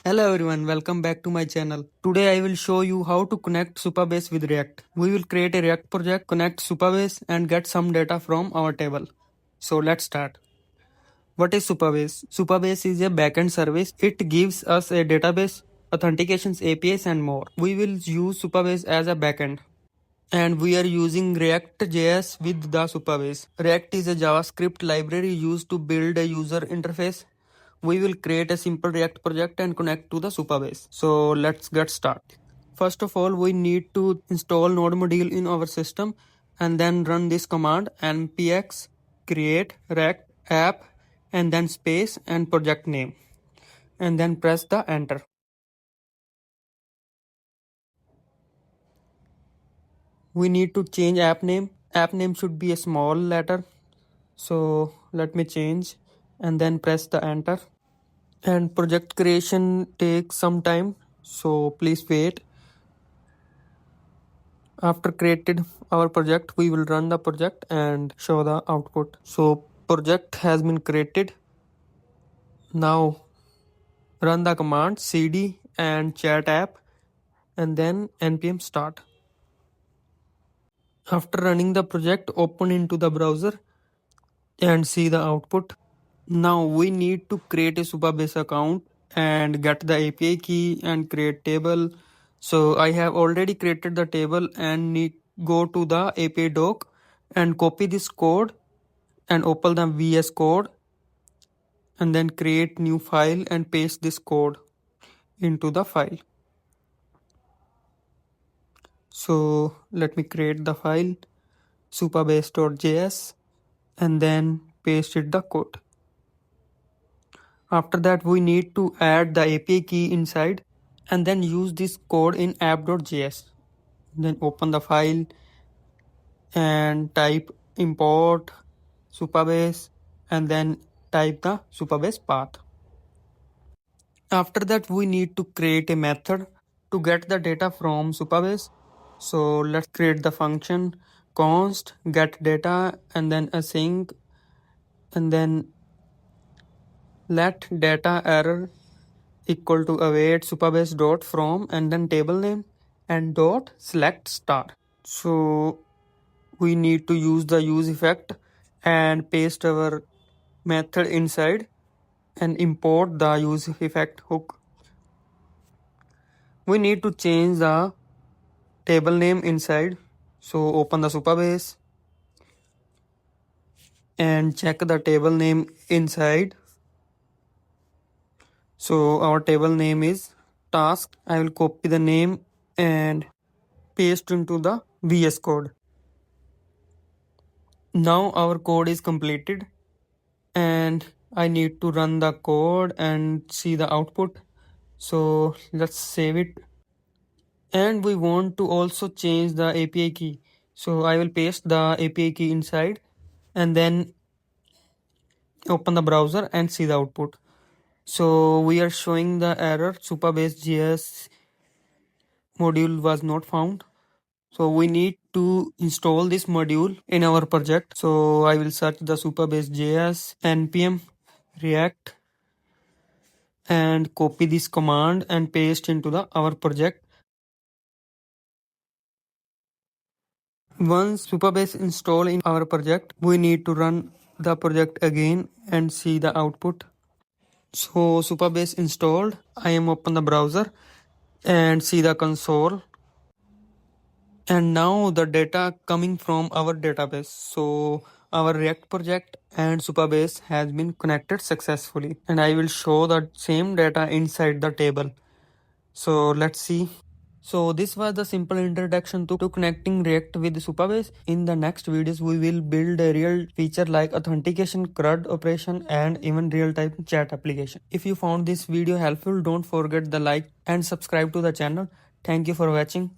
Hello everyone, welcome back to my channel. Today I will show you how to connect Supabase with React. We will create a React project, connect Supabase and get some data from our table. So let's start. What is Supabase? Supabase is a backend service. It gives us a database, authentications, APIs and more. We will use Supabase as a backend. And we are using React.js with the Supabase. React is a JavaScript library used to build a user interface. We will create a simple React project and connect to the Supabase. So let's get started. First of all, we need to install Node module in our system and then run this command npx create React app and then space and project name and then press the enter. We need to change app name. App name should be a small letter. So let me change and then press the enter. And project creation takes some time, so please wait. After created our project, we will run the project and show the output. So project has been created. Now run the command cd and chat app and then npm start. After running the project, open into the browser and see the output. Now we need to create a Supabase account and get the API key and create table. So I have already created the table and go to the API doc and copy this code and open the VS Code and then create new file and paste this code into the file. So let me create the file supabase.js and then paste it the code. After that, we need to add the API key inside and then use this code in app.js. Then open the file and type import Supabase and then type the Supabase path. After that, we need to create a method to get the data from Supabase. So let's create the function const get data and then async and then let data error equal to await Supabase dot from and then table name and dot select star. So we need to use the use effect and paste our method inside and import the use effect hook. We need to change the table name inside. So open the Supabase and check the table name inside. So our table name is task. I will copy the name and paste into the VS Code. Now our code is completed and I need to run the code and see the output. So let's save it. And we want to also change the API key. So I will paste the API key inside and then open the browser and see the output. So we are showing the error Supabase.js module was not found. So we need to install this module in our project. So I will search the Supabase.js npm react and copy this command and paste into our project. Once Supabase installed in our project, we need to run the project again and see the output. So Supabase installed. I am open the browser and see the console. And now the data coming from our database. So our React project and Supabase has been connected successfully. And I will show the same data inside the table. So let's see. So this was the simple introduction to connecting React with Supabase. In the next videos, we will build a real feature like authentication, CRUD operation, and even real-time chat application. If you found this video helpful, don't forget the like and subscribe to the channel. Thank you for watching.